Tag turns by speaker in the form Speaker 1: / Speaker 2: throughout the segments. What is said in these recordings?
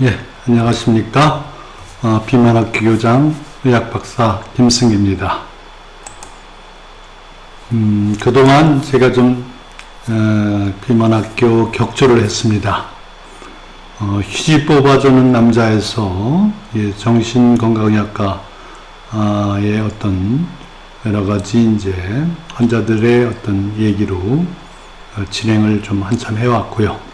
Speaker 1: 예, 안녕하십니까. 비만학교 교장 의학박사 김승기입니다. 그동안 제가 좀 비만학교 격조를 했습니다. 휴지 뽑아주는 남자에서 정신건강의학과의 어떤 여러 가지 이제 환자들의 어떤 얘기로 진행을 좀 한참 해왔고요.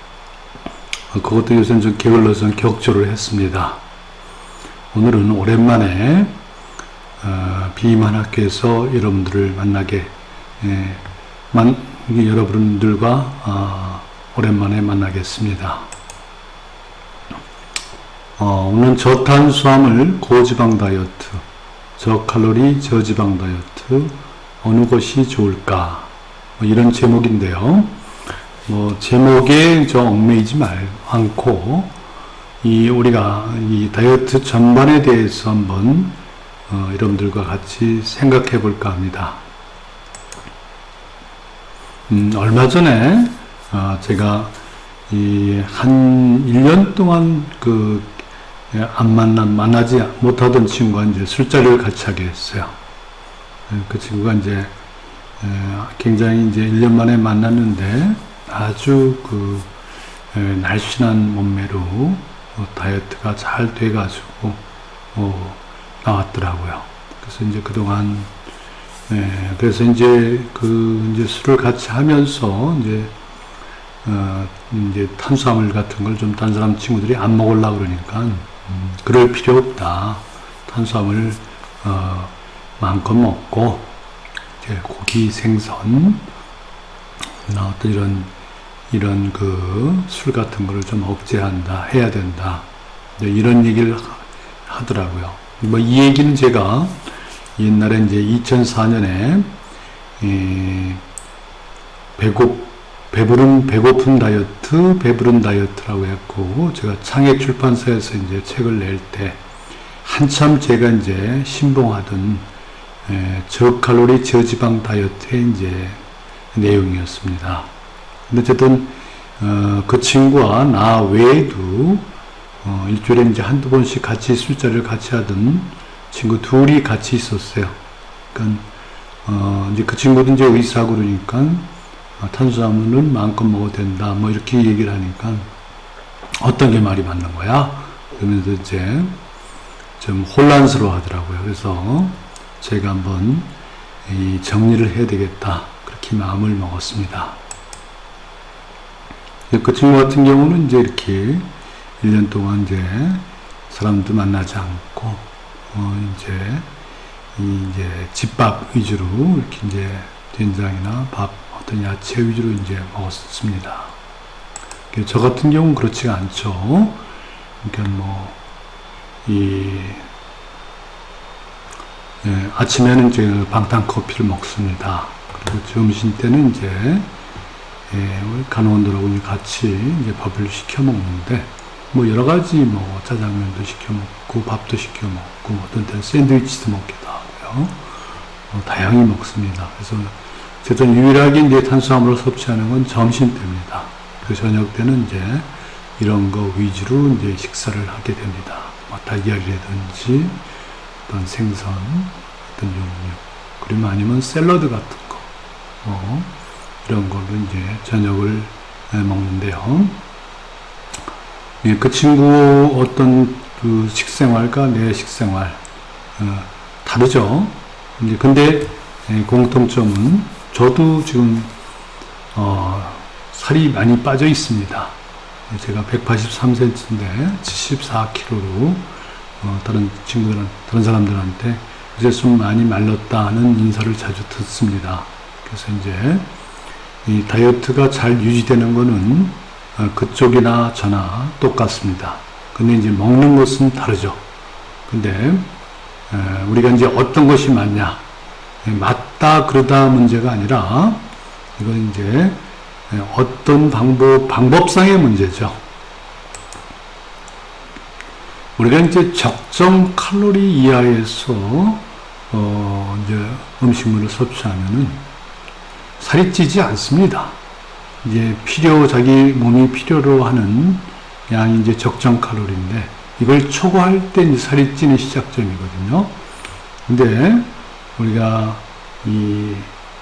Speaker 1: 그것도 요새 좀 게을러서 격조를 했습니다. 오늘은 오랜만에 비만학교에서 여러분들을 만나게 여러분들과 오랜만에 만나겠습니다. 오늘은 저탄수화물 고지방 다이어트, 저칼로리 저지방 다이어트 어느 것이 좋을까, 이런 제목인데요. 제목에 얽매이지 않고 우리가 이 다이어트 전반에 대해서 한번 여러분들과 같이 생각해 볼까 합니다. 얼마 전에 제가 한 1년 동안 만나지 못하던 친구가 이제 술자리를 같이 하게 했어요. 그 친구가 이제 굉장히 이제 1년 만에 만났는데 아주 날씬한 몸매로 다이어트가 잘 돼가지고 나왔더라고요. 그래서 이제 그동안 그래서 이제 술을 같이 하면서 이제 탄수화물 같은 걸 좀 딴 사람 친구들이 안 먹으려고 그러니까 그럴 필요 없다. 탄수화물 마음껏 먹고 이제 고기, 생선, 어떤 이런 술 같은 거를 좀 억제한다, 해야 된다, 이런 얘기를 하더라고요. 이 얘기는 제가 옛날에 이제 2004년에 배고픈 다이어트, 배부른 다이어트라고 했고, 제가 창의 출판사에서 이제 책을 낼 때 한참 제가 이제 신봉하던 저칼로리 저지방 다이어트의 이제 내용이었습니다. 근데 어쨌든 그 친구와 나 외에도 일주일에 이제 한두 번씩 같이 술자리를 같이 하던 친구 둘이 같이 있었어요. 그러니까 이제 그 친구도 이제 의사고 그러니까 탄수화물은 마음껏 먹어도 된다, 이렇게 얘기를 하니까 어떤 게 말이 맞는 거야? 그러면서 이제 좀 혼란스러워 하더라고요. 그래서 제가 한번 정리를 해야 되겠다, 그렇게 마음을 먹었습니다. 그 친구 같은 경우는 이제 이렇게 1년 동안 이제 사람들 만나지 않고, 이제 집밥 위주로 이렇게 이제 된장이나 밥, 어떤 야채 위주로 이제 먹었습니다. 저 같은 경우는 그렇지가 않죠. 그러니까 아침에는 이제 방탄 커피를 먹습니다. 그리고 점심 때는 이제 우리 간호원들하고 같이 이제 밥을 시켜 먹는데, 여러 가지 짜장면도 시켜 먹고, 밥도 시켜 먹고, 어떤 때는 샌드위치도 먹기도 하고요. 다양히 먹습니다. 그래서 어쨌든 유일하게 이제 탄수화물을 섭취하는 건 점심 때입니다. 그 저녁 때는 이제 이런 거 위주로 이제 식사를 하게 됩니다. 달걀이라든지, 어떤 생선, 어떤 종류, 그리고 아니면 샐러드 같은 거, 이런 걸로 이제 저녁을 먹는데요. 그 친구 어떤 식생활과 내 식생활 다르죠. 근데 공통점은 저도 지금 살이 많이 빠져 있습니다. 제가 183cm인데 74kg로 다른 사람들한테 이제 좀 많이 말랐다는 인사를 자주 듣습니다. 그래서 이제 이 다이어트가 잘 유지되는 거는 그쪽이나 저나 똑같습니다. 근데 이제 먹는 것은 다르죠. 근데 우리가 이제 어떤 것이 맞냐, 맞다 그러다 문제가 아니라 이건 이제 어떤 방법상의 문제죠. 우리가 이제 적정 칼로리 이하에서 이제 음식물을 섭취하면은 살이 찌지 않습니다. 이제 자기 몸이 필요로 하는 양이 이제 적정 칼로리인데 이걸 초과할 때 이제 살이 찌는 시작점이거든요. 근데 우리가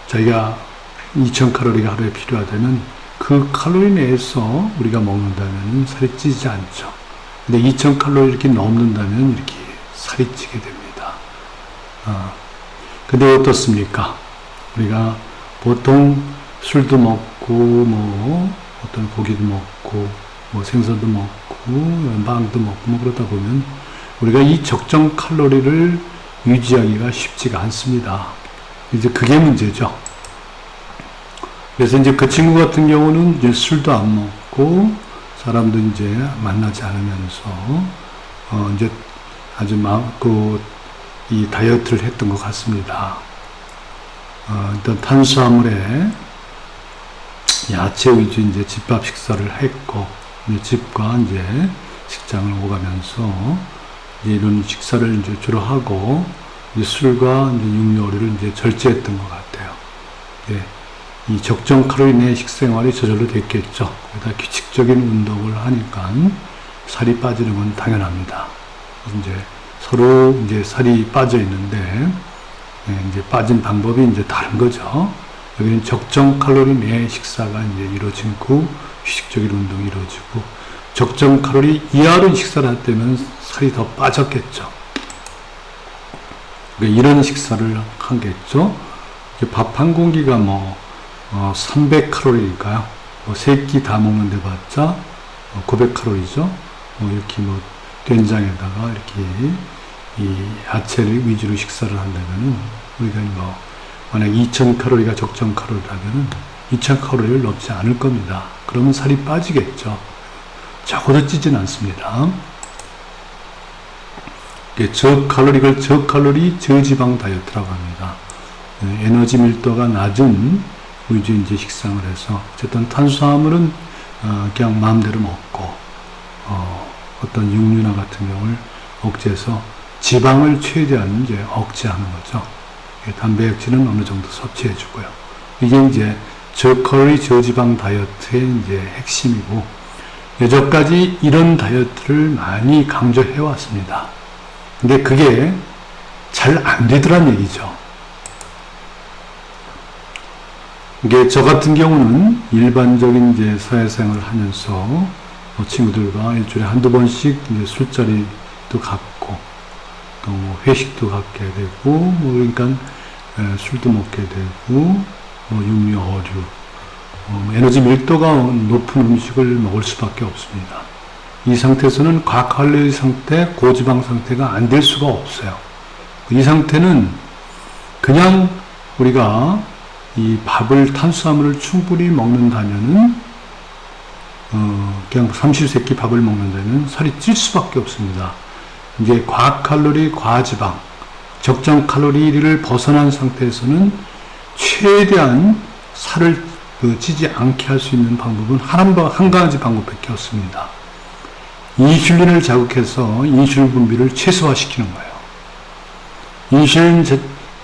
Speaker 1: 저희가 2000칼로리가 하루에 필요하다면 그 칼로리 내에서 우리가 먹는다면 살이 찌지 않죠. 근데 2000칼로리 이렇게 넘는다면 이렇게 살이 찌게 됩니다. 근데 어떻습니까? 우리가 보통 술도 먹고 뭐 어떤 고기도 먹고 뭐 생선도 먹고 빵도 먹고 뭐 그러다 보면 우리가 이 적정 칼로리를 유지하기가 쉽지가 않습니다. 이제 그게 문제죠. 그래서 이제 그 친구 같은 경우는 이제 술도 안 먹고 사람도 이제 만나지 않으면서 이제 아주 이 다이어트를 했던 것 같습니다. 일단 탄수화물에 야채 위주 이제 집밥 식사를 했고 이제 집과 이제 식장을 오가면서 이제 이런 식사를 이제 주로 하고 이제 술과 이제 육류를 이제 절제했던 것 같아요. 예. 이 적정 칼로리 내 식생활이 저절로 됐겠죠. 거기다 규칙적인 운동을 하니까 살이 빠지는 건 당연합니다. 이제 서로 이제 살이 빠져 있는데 이제 빠진 방법이 이제 다른 거죠. 여기는 적정 칼로리 내 식사가 이제 이루어지고 규칙적인 운동이 이루어지고 적정 칼로리 이하로 식사를 했다면 살이 더 빠졌겠죠. 그러니까 이런 식사를 하겠죠. 밥 한 공기가 300칼로리니까요. 세 끼 다 먹는데 봤자 900칼로리죠. 이렇게 된장에다가 이렇게 이 야채를 위주로 식사를 한다면은 우리가 만약 2000칼로리가 적정 칼로리라면은 2000칼로리를 넘지 않을 겁니다. 그러면 살이 빠지겠죠. 적어도 찌진 않습니다. 저칼로리, 저칼로리, 저지방 다이어트라고 합니다. 에너지 밀도가 낮은 위주 이제 식상을 해서 어쨌든 탄수화물은 그냥 마음대로 먹고 어떤 육류나 같은 경우를 억제해서 지방을 최대한 이제 억제하는 거죠. 단백질은 어느 정도 섭취해 주고요. 이게 이제 저칼로리 저지방 다이어트의 이제 핵심이고 여태까지 이런 다이어트를 많이 강조해 왔습니다. 근데 그게 잘 안 되더란 얘기죠. 이게 저 같은 경우는 일반적인 이제 사회생활을 하면서 친구들과 일주일에 한두 번씩 이제 술자리도 갖고 또 회식도 갖게 되고 그러니까 술도 먹게 되고 육류, 어류, 에너지 밀도가 높은 음식을 먹을 수밖에 없습니다. 이 상태에서는 과칼로리 상태, 고지방 상태가 안 될 수가 없어요. 이 상태는 그냥 우리가 이 밥을, 탄수화물을 충분히 먹는다면은, 그냥 삼시세끼 밥을 먹는다면 살이 찔 수밖에 없습니다. 이제 과칼로리, 과지방, 적정 칼로리를 벗어난 상태에서는 최대한 살을 찌지 않게 할 수 있는 방법은 한 가지 방법밖에 없습니다. 인슐린을 자극해서 인슐린 분비를 최소화시키는 거예요. 인슐린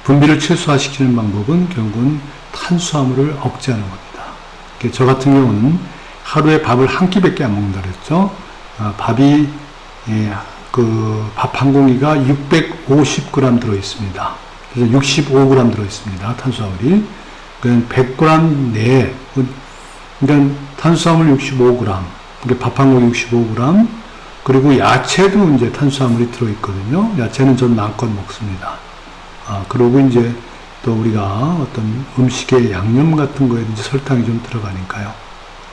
Speaker 1: 분비를 최소화시키는 방법은 결국은 탄수화물을 억제하는 겁니다. 저 같은 경우는 하루에 밥을 한 끼밖에 안 먹는다 그랬죠. 밥이 밥 한 공기가 650g 들어 있습니다. 그래서 65g 들어 있습니다. 탄수화물이. 그러니까 100g 내에, 그러니까 탄수화물 65g, 그러니까 밥 한 공기 65g, 그리고 야채도 이제 탄수화물이 들어 있거든요. 야채는 전 마음껏 먹습니다. 그리고 이제 또 우리가 어떤 음식에 양념 같은 거에 이제 설탕이 좀 들어가니까요.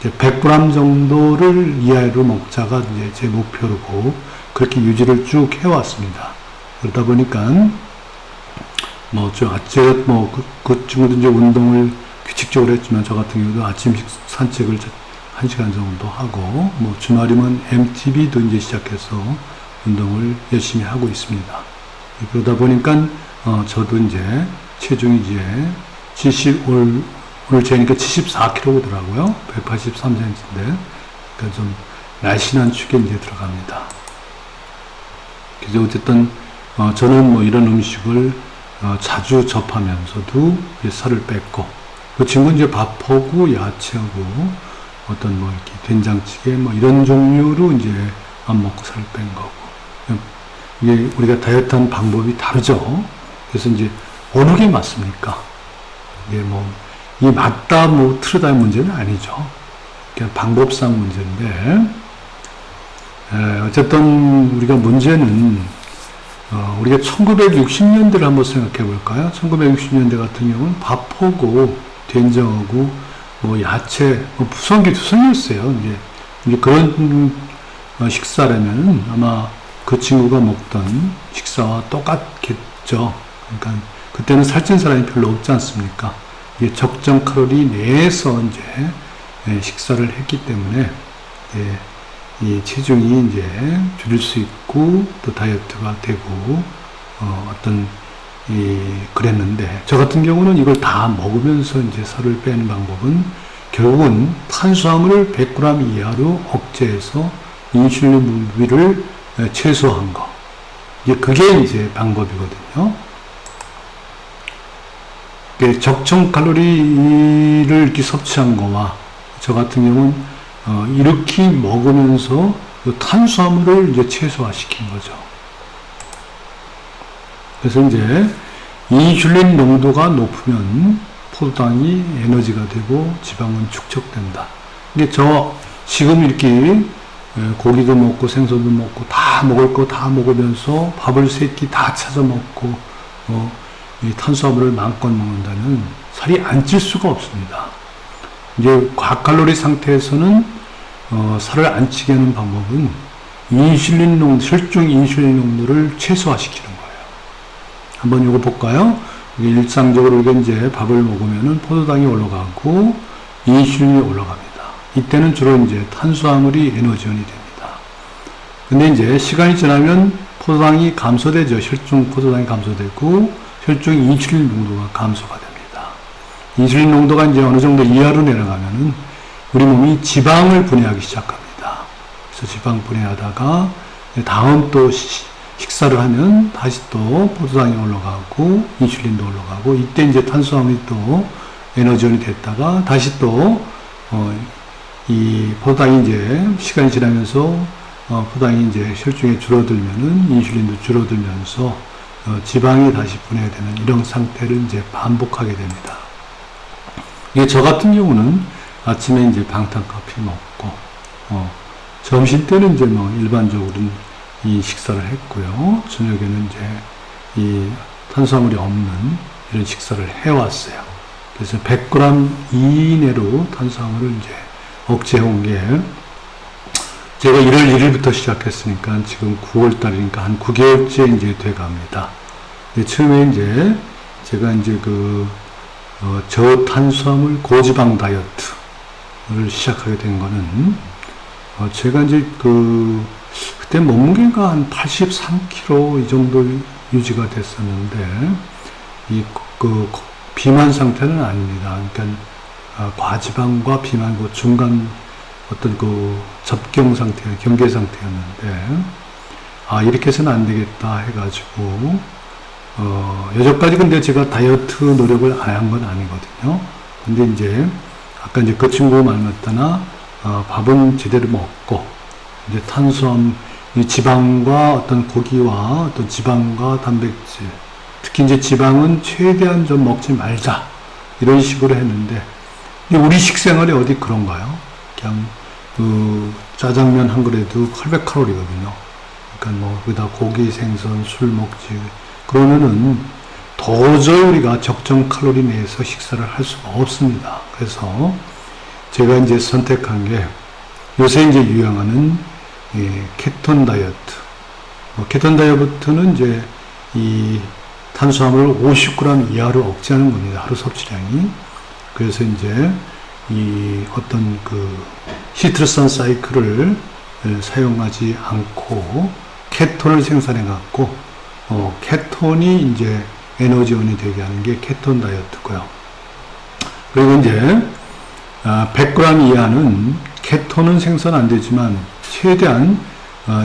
Speaker 1: 이제 100g 정도를 이하로 먹자가 이제 제 목표고 그렇게 유지를 쭉 해왔습니다. 그러다 보니까 그 친구도 이제 운동을 규칙적으로 했지만 저 같은 경우도 아침 산책을 1시간 정도 하고 주말이면 MTB도 이제 시작해서 운동을 열심히 하고 있습니다. 그러다 보니까 저도 이제 체중이 이제 오늘 재니까 74kg더라고요. 183cm인데 그러니까 좀 날씬한 축에 이제 들어갑니다. 그래서 어쨌든 저는 이런 음식을 자주 접하면서도 살을 뺐고 그 친구는 이제 밥하고 야채하고 어떤 뭐 이렇게 된장찌개 뭐 이런 종류로 이제 안 먹고 살 뺀 거고. 이게 우리가 다이어트 하는 방법이 다르죠. 그래서 이제 어느 게 맞습니까? 이게 뭐, 이 맞다 뭐 틀리다의 문제는 아니죠. 그냥 방법상 문제인데, 어쨌든 우리가 문제는, 우리가 1960년대를 한번 생각해 볼까요? 1960년대 같은 경우는 밥하고 된장하고 뭐 야채, 뭐 부성기 두성이었어요. 이제 그런 식사라면 아마 그 친구가 먹던 식사와 똑같겠죠. 그러니까 그때는 살찐 사람이 별로 없지 않습니까? 이게 적정 칼로리 내에서 이제 식사를 했기 때문에 이 체중이 이제 줄일 수 있고 또 다이어트가 되고 그랬는데, 저 같은 경우는 이걸 다 먹으면서 이제 살을 빼는 방법은 결국은 탄수화물을 100g 이하로 억제해서 인슐린 분비를 최소화한 거. 그게 이제 방법이거든요. 적정 칼로리를 이렇게 섭취한 거와 저 같은 경우는 이렇게 먹으면서 탄수화물을 이제 최소화시킨 거죠. 그래서 이제 인슐린 농도가 높으면 포도당이 에너지가 되고 지방은 축적된다. 근데 지금 이렇게 고기도 먹고 생선도 먹고 다 먹을 거 다 먹으면서 밥을 3끼 다 찾아 먹고 이 탄수화물을 마음껏 먹는다면 살이 안 찔 수가 없습니다. 이제 과칼로리 상태에서는 살을 안 찌게 하는 방법은 혈중 인슐린 농도를 최소화시키는 거예요. 한번 이거 볼까요? 일상적으로 이제 밥을 먹으면은 포도당이 올라가고 인슐린이 올라갑니다. 이때는 주로 이제 탄수화물이 에너지원이 됩니다. 근데 이제 시간이 지나면 포도당이 감소되죠. 혈중 포도당이 감소되고 혈중 인슐린 농도가 감소가 됩니다. 인슐린 농도가 이제 어느 정도 이하로 내려가면은 우리 몸이 지방을 분해하기 시작합니다. 그래서 지방 분해하다가 다음 또 식사를 하면 다시 또 포도당이 올라가고 인슐린도 올라가고, 이때 이제 탄수화물이 또 에너지원이 됐다가 다시 또 이 포도당이 이제 시간이 지나면서 포도당이 이제 혈중에 줄어들면은 인슐린도 줄어들면서 지방이 다시 분해되는 이런 상태를 이제 반복하게 됩니다. 이게 저 같은 경우는 아침에 이제 방탄커피 먹고 점심 때는 이제 뭐 일반적으로는 이 식사를 했고요. 저녁에는 이제 이 탄수화물이 없는 이런 식사를 해왔어요. 그래서 100g 이내로 탄수화물을 이제 억제해온 게, 제가 1월 1일부터 시작했으니까 지금 9월 달이니까 한 9개월째 이제 돼갑니다. 처음에 이제 제가 이제 저탄수화물 고지방 다이어트를 시작하게 된 거는, 제가 이제 그때 몸무게가 한 83kg 이 정도 유지가 됐었는데, 비만 상태는 아닙니다. 그러니까 과지방과 비만 중간 어떤 접경 상태, 경계 상태였는데, 이렇게 해서는 안 되겠다 해가지고, 여전까지 근데 제가 다이어트 노력을 안 한 건 아니거든요. 근데 이제, 아까 이제 그 친구 말 맞다나, 밥은 제대로 먹고, 이제 탄수화물, 지방과 어떤 고기와 어떤 지방과 단백질, 특히 이제 지방은 최대한 좀 먹지 말자, 이런 식으로 했는데, 우리 식생활이 어디 그런가요? 그냥 짜장면 한 그릇도 800칼로리거든요. 그러니까 뭐 거기다 고기, 생선, 술 먹지. 그러면은 도저히 우리가 적정 칼로리 내에서 식사를 할 수가 없습니다. 그래서 제가 이제 선택한 게 요새 이제 유행하는 케톤 다이어트. 케톤 다이어트는 이제 이 탄수화물을 50g 이하로 억제하는 겁니다. 하루 섭취량이. 그래서 이제 이 어떤 시트러스 사이클을 사용하지 않고 케톤을 생산해 갖고 케톤이 이제 에너지원이 되게 하는 게 케톤 다이어트고요. 그리고 이제 100g 이하는 케톤은 생산 안 되지만 최대한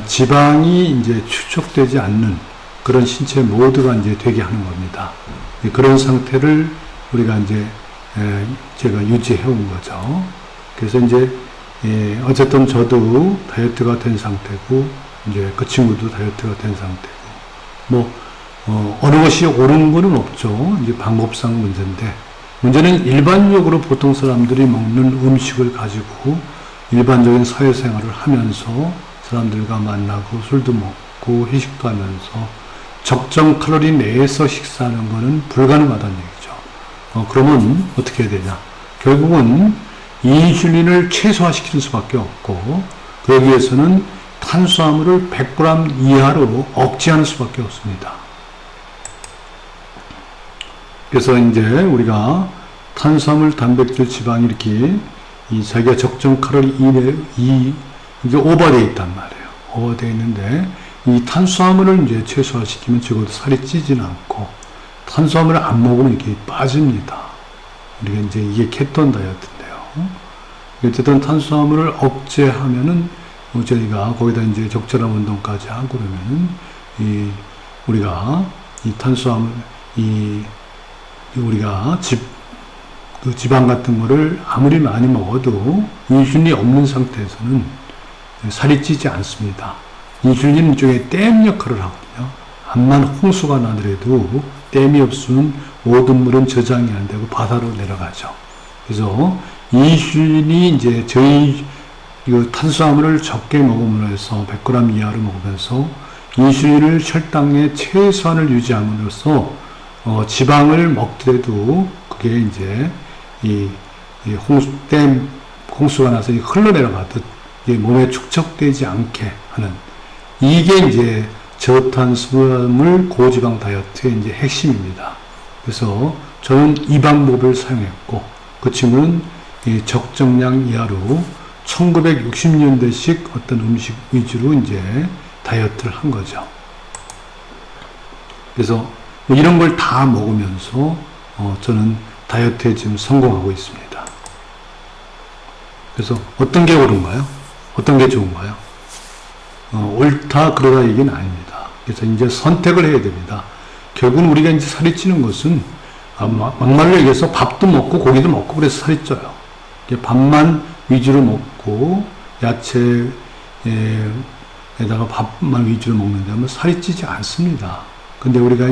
Speaker 1: 지방이 이제 축적되지 않는 그런 신체 모드가 이제 되게 하는 겁니다. 그런 상태를 우리가 이제 제가 유지해 온 거죠. 그래서 이제 예, 어쨌든 저도 다이어트가 된 상태고, 이제 그 친구도 다이어트가 된 상태고, 뭐, 어느 것이 옳은 거는 없죠. 이제 방법상 문제인데, 문제는 일반적으로 보통 사람들이 먹는 음식을 가지고 일반적인 사회생활을 하면서 사람들과 만나고 술도 먹고 회식도 하면서 적정 칼로리 내에서 식사하는 것은 불가능하다는 얘기죠. 그러면 어떻게 해야 되냐? 결국은 인슐린을 최소화시키는 수밖에 없고, 그러기 위해서는 탄수화물을 100g 이하로 억제하는 수밖에 없습니다. 그래서 이제 우리가 탄수화물, 단백질, 지방 이렇게 자기가 적정 칼로리 이내 이게 오버되어 있단 말이에요. 오버되어 있는데 이 탄수화물을 이제 최소화시키면 적어도 살이 찌지는 않고, 탄수화물을 안 먹으면 이렇게 빠집니다. 우리가 이제 이게 케톤 다이어트인데요. 어쨌든 탄수화물을 억제하면은 저희가 거기다 이제 적절한 운동까지 하고 그러면은 우리가 이 탄수화물 우리가 그 지방 같은 거를 아무리 많이 먹어도 인슐린이 없는 상태에서는 살이 찌지 않습니다. 인슐린은 일종의 댐 역할을 하거든요. 암만 홍수가 나더라도 댐이 없으면 모든 물은 저장이 안 되고 바다로 내려가죠. 그래서 인슐린이 이제 저희 탄수화물을 적게 먹음으로 해서 100g 이하로 먹으면서 인슐린을 혈당의 최소한을 유지함으로써 지방을 먹더라도 그게 이제 홍수가 나서 흘러내려가듯 몸에 축적되지 않게 하는, 이게 이제 저탄수화물 고지방 다이어트의 이제 핵심입니다. 그래서 저는 이 방법을 사용했고, 그 친구는 적정량 이하로 1960년대식 어떤 음식 위주로 이제 다이어트를 한 거죠. 그래서 이런 걸 다 먹으면서 저는 다이어트에 지금 성공하고 있습니다. 그래서 어떤 게 옳은가요? 어떤 게 좋은가요? 옳다 그러다 얘기는 아닙니다. 그래서 이제 선택을 해야 됩니다. 결국은 우리가 이제 살이 찌는 것은 막말로 얘기해서 밥도 먹고 고기도 먹고 그래서 살이 쪄요. 밥만 위주로 먹고 야채에다가 밥만 위주로 먹는데 하면 살이 찌지 않습니다. 근데 우리가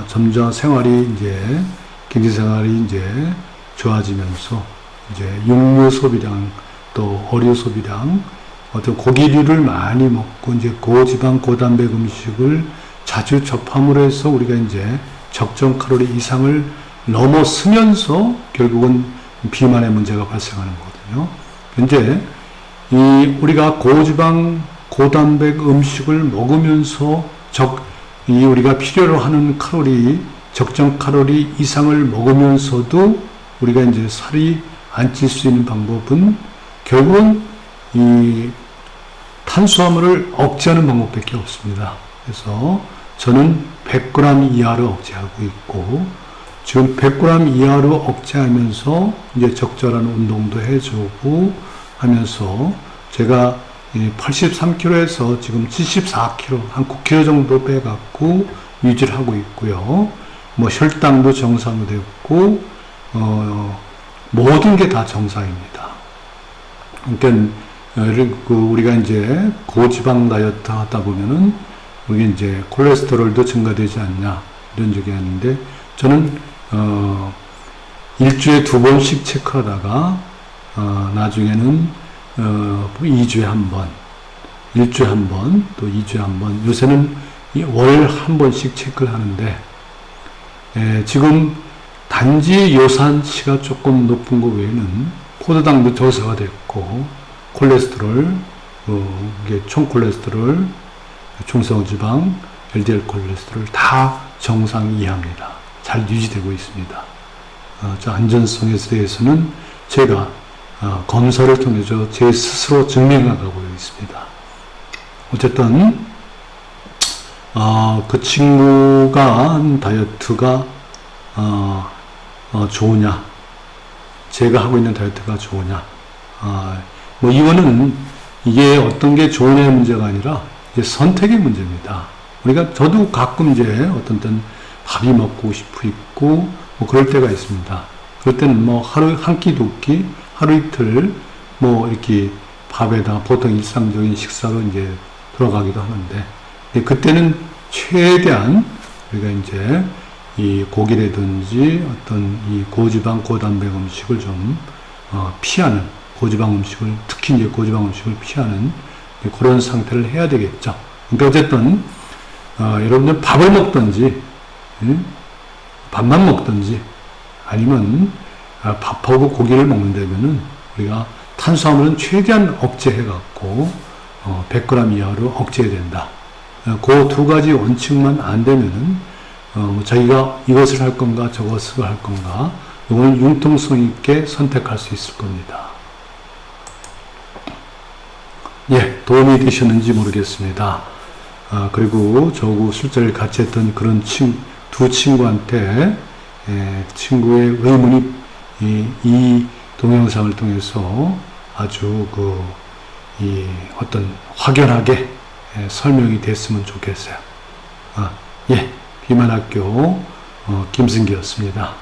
Speaker 1: 점점 생활이 이제 경제 생활이 이제 좋아지면서 이제 육류 소비량 또 어류 소비량 어떤 고기류를 많이 먹고 이제 고지방 고단백 음식을 자주 접함으로 해서 우리가 이제 적정 칼로리 이상을 넘어서면서 결국은 비만의 문제가 발생하는 거거든요. 현재 우리가 고지방 고단백 음식을 먹으면서 우리가 필요로 하는 적정 칼로리 이상을 먹으면서도 우리가 이제 살이 안 찔 수 있는 방법은 결국은 이 탄수화물을 억제하는 방법밖에 없습니다. 그래서 저는 100g 이하로 억제하고 있고, 지금 100g 이하로 억제하면서 이제 적절한 운동도 해주고 하면서 제가 83kg에서 지금 74kg, 한 9kg 정도 빼갖고 유지를 하고 있고요. 뭐 혈당도 정상으로 됐고, 모든 게 다 정상입니다. 그러니까 우리가 이제 고지방 다이어트 하다 보면은 우리 이제 콜레스테롤도 증가되지 않냐 이런 적이 있는데, 저는 일주일에 2번씩 체크하다가 나중에는 2주에 한 번, 일주일에 한 번, 또 2주에 한 번, 요새는 월 한 번씩 체크를 하는데, 지금 단지 요산치가 조금 높은 것 외에는 포도당도 저하가 됐고, 콜레스테롤, 이게 총콜레스테롤, 중성지방, LDL 콜레스테롤 다 정상 이하입니다. 잘 유지되고 있습니다. 저 안전성에 대해서는 제가 검사를 통해서 제 스스로 증명하고 있습니다. 어쨌든 그 친구가 한 다이어트가 좋으냐, 제가 하고 있는 다이어트가 좋으냐, 뭐 이거는 이게 어떤 게 좋으냐의 문제가 아니라 이제 선택의 문제입니다. 저도 가끔 이제 어떤 때는 밥이 먹고 싶고 뭐 그럴 때가 있습니다. 그럴 때는 뭐 하루 한 끼 두 끼, 하루 이틀 뭐 이렇게 밥에다가 보통 일상적인 식사로 이제 돌아가기도 하는데, 그때는 최대한 우리가 이제 이 고기라든지 어떤 이 고지방, 고단백 음식을 좀 피하는, 고지방 음식을, 특히 이제 고지방 음식을 피하는 그런 상태를 해야 되겠죠. 그러니까 어쨌든 여러분들 밥을 먹든지, 밥만 먹든지, 아니면 밥하고 고기를 먹는다면은 우리가 탄수화물은 최대한 억제해갖고 100g 이하로 억제해야 된다. 그 두 가지 원칙만 안 되면은 자기가 이것을 할 건가 저것을 할 건가 이걸 융통성 있게 선택할 수 있을 겁니다. 예, 도움이 되셨는지 모르겠습니다. 그리고 저하고 술자리를 같이 했던 그런 두 친구한테 친구의 의문이 이 동영상을 통해서 아주 어떤 확연하게 설명이 됐으면 좋겠어요. 예, 비만학교 김승기였습니다.